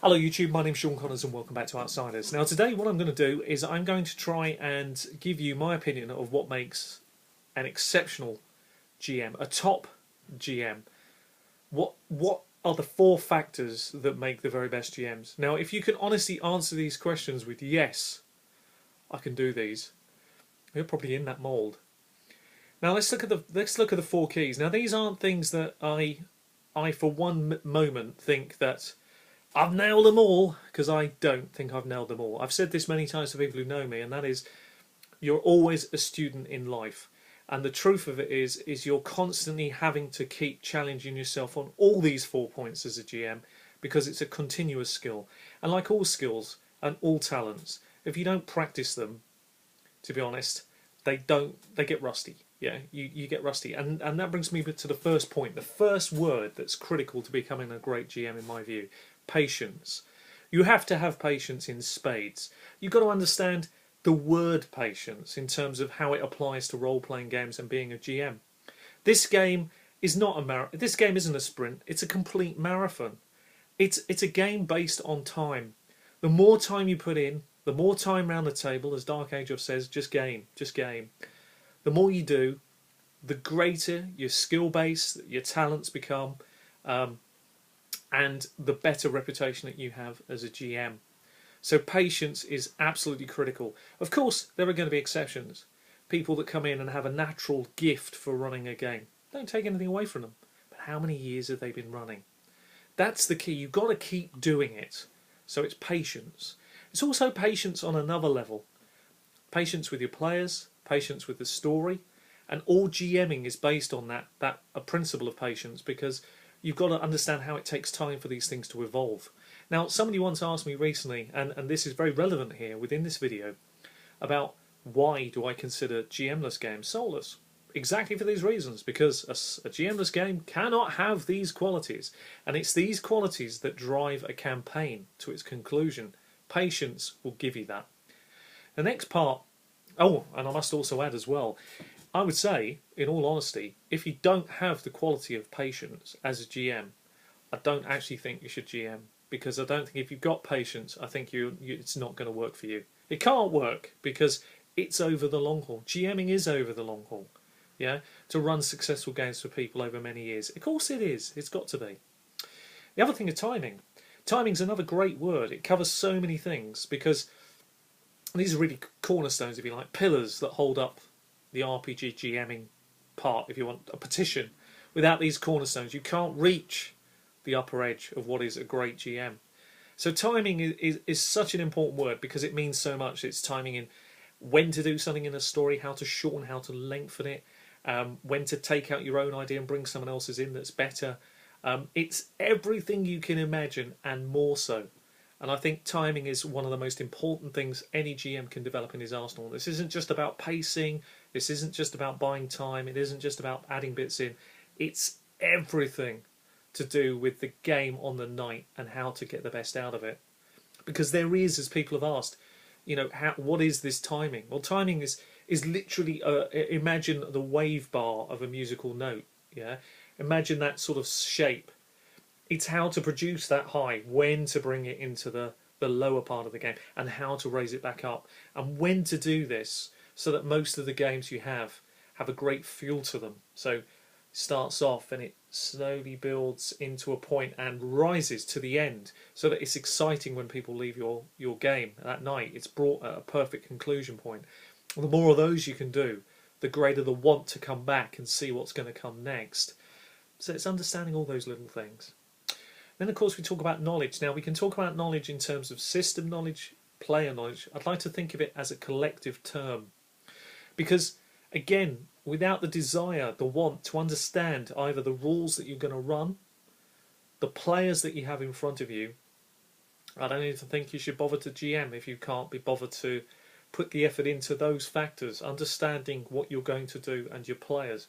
Hello YouTube, my name's Sean Connors and welcome back to Outsiders. Now today what I'm going to do is I'm going to try and give you my opinion of what makes an exceptional GM, a top GM. What are the 4 factors that make the very best GMs? Now if you can honestly answer these questions with yes, I can do these, you're probably in that mould. Now let's look at the 4 keys. Now these aren't things that I for one moment think that I've nailed them all, because I don't think I've nailed them all. I've said this many times to people who know me, and that is, you're always a student in life. And the truth of it is you're constantly having to keep challenging yourself on all these 4 points as a GM, because it's a continuous skill. And like all skills and all talents, if you don't practice them, to be honest, they get rusty. Yeah, you get rusty. And that brings me to the first point, the first word that's critical to becoming a great GM in my view. Patience. You have to have patience in spades. You've got to understand the word patience in terms of how it applies to role-playing games and being a GM. This game is not a This game isn't a sprint. It's a complete marathon. It's a game based on time. The more time you put in, the more time round the table, as Dark Age of says, just game. The more you do, the greater your skill base, your talents become. And the better reputation that you have as a GM. So patience is absolutely critical. Of course, there are going to be exceptions. People that come in and have a natural gift for running a game. Don't take anything away from them. But how many years have they been running? That's the key. You've got to keep doing it. So it's patience. It's also patience on another level. Patience with your players, patience with the story. And all GMing is based on a principle of patience, because you've got to understand how it takes time for these things to evolve. Now, somebody once asked me recently, and this is very relevant here within this video, about why do I consider GM-less games soulless? Exactly for these reasons, because a GM-less game cannot have these qualities. And it's these qualities that drive a campaign to its conclusion. Patience will give you that. The next part, oh, and I must also add as well, I would say, in all honesty, if you don't have the quality of patience as a GM, I don't actually think you should GM, because I don't think if you've got patience, I think it's not going to work for you. It can't work because it's over the long haul. GMing is over the long haul, yeah, to run successful games for people over many years. Of course it is. It's got to be. The other thing is timing. Timing's another great word. It covers so many things, because these are really cornerstones, if you like, pillars that hold up the RPG GMing part. If you want a petition, without these cornerstones you can't reach the upper edge of what is a great GM. So timing is such an important word, because it means so much. It's timing in when to do something in a story, how to shorten, how to lengthen it, when to take out your own idea and bring someone else's in that's better. It's everything you can imagine and more so. And I think timing is one of the most important things any GM can develop in his arsenal. This isn't just about pacing, this isn't just about buying time, it isn't just about adding bits in. It's everything to do with the game on the night and how to get the best out of it. Because there is, as people have asked, you know, what is this timing? Well, timing is literally, imagine the wave bar of a musical note. Yeah, imagine that sort of shape. It's how to produce that high, when to bring it into the lower part of the game, and how to raise it back up, and when to do this so that most of the games you have a great feel to them. So it starts off and it slowly builds into a point and rises to the end, so that it's exciting when people leave your game that night. It's brought at a perfect conclusion point. The more of those you can do, the greater the want to come back and see what's going to come next. So it's understanding all those little things. Then, of course, we talk about knowledge. Now, we can talk about knowledge in terms of system knowledge, player knowledge. I'd like to think of it as a collective term. Because, again, without the desire, the want to understand either the rules that you're going to run, the players that you have in front of you, I don't even think you should bother to GM if you can't be bothered to put the effort into those factors, understanding what you're going to do and your players.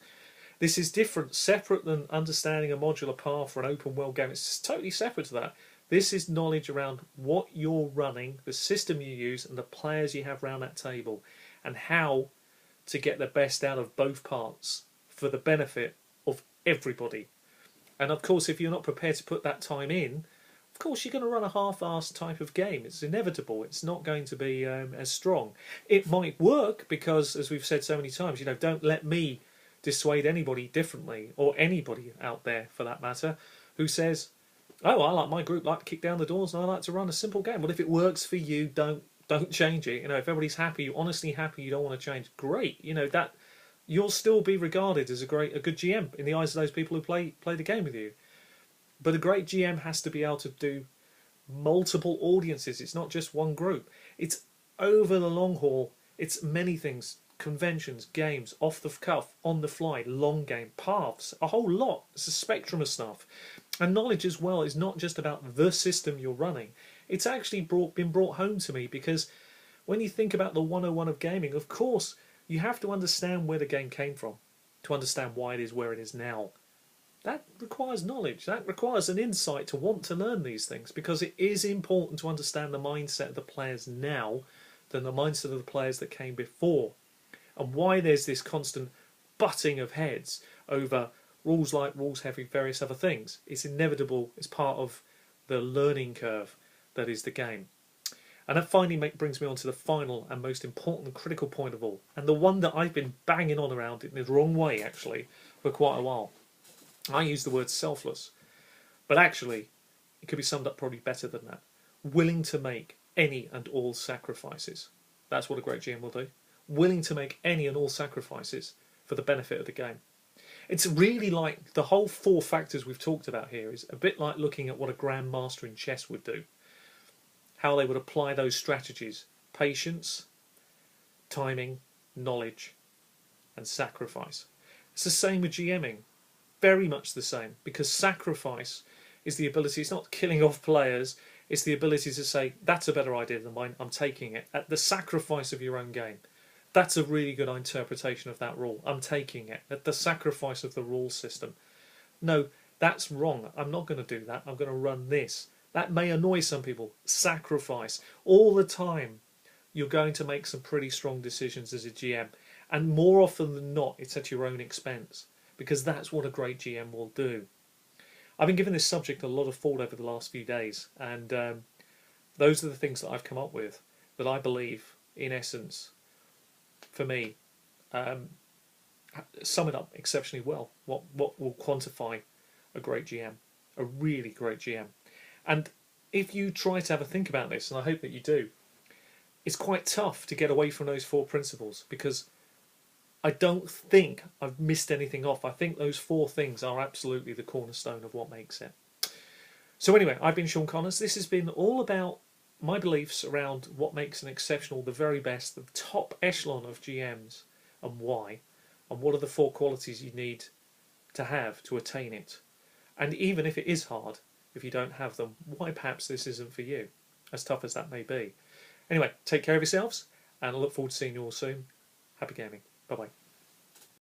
This is different, separate than understanding a modular path for an open world game. It's totally separate to that. This is knowledge around what you're running, the system you use, and the players you have around that table, and how to get the best out of both parts for the benefit of everybody. And of course, if you're not prepared to put that time in of course you're going to run a half-assed type of game. It's inevitable. It's not going to be as strong. It might work because, as we've said so many times, don't let me dissuade anybody differently, or anybody out there for that matter, who says, "Oh, I like my group like to kick down the doors and I like to run a simple game." Well, if it works for you, don't change it. If everybody's happy, you're honestly happy, you don't want to change, great. That you'll still be regarded as a good GM in the eyes of those people who play the game with you. But a great GM has to be able to do multiple audiences. It's not just one group. It's over the long haul. It's many things: conventions, games, off the cuff, on the fly, long game, paths, a whole lot. It's a spectrum of stuff. And knowledge as well is not just about the system you're running. It's actually been brought home to me, because when you think about the 101 of gaming, of course, you have to understand where the game came from to understand why it is where it is now. That requires knowledge. That requires an insight to want to learn these things, because it is important to understand the mindset of the players now than the mindset of the players that came before, and why there's this constant butting of heads over rules light, rules heavy, various other things. It's inevitable. It's part of the learning curve that is the game. And that finally brings me on to the final and most important and critical point of all, and the one that I've been banging on around in the wrong way actually for quite a while. I use the word selfless, but actually it could be summed up probably better than that. Willing to make any and all sacrifices. That's what a great GM will do. Willing to make any and all sacrifices for the benefit of the game. It's really like the whole 4 factors we've talked about here is a bit like looking at what a grandmaster in chess would do. How they would apply those strategies: patience, timing, knowledge, and sacrifice. It's the same with GMing. Very much the same, because sacrifice is the ability, it's not killing off players, it's the ability to say, that's a better idea than mine, I'm taking it, at the sacrifice of your own game. That's a really good interpretation of that rule. I'm taking it, at the sacrifice of the rule system. No, that's wrong, I'm not going to do that, I'm going to run this. That may annoy some people. Sacrifice. All the time you're going to make some pretty strong decisions as a GM, and more often than not it's at your own expense, because that's what a great GM will do. I've been giving this subject a lot of thought over the last few days, and those are the things that I've come up with that I believe, in essence, for me, sum it up exceptionally well. What will quantify a great GM, a really great GM. And if you try to have a think about this, and I hope that you do, it's quite tough to get away from those 4 principles, because I don't think I've missed anything off. I think those 4 things are absolutely the cornerstone of what makes it. So anyway, I've been Sean Connors. This has been all about my beliefs around what makes an exceptional, the very best, the top echelon of GMs, and why, and what are the 4 qualities you need to have to attain it. And even if it is hard, if you don't have them, why perhaps this isn't for you, as tough as that may be. Anyway, take care of yourselves, and I look forward to seeing you all soon. Happy gaming. Bye-bye.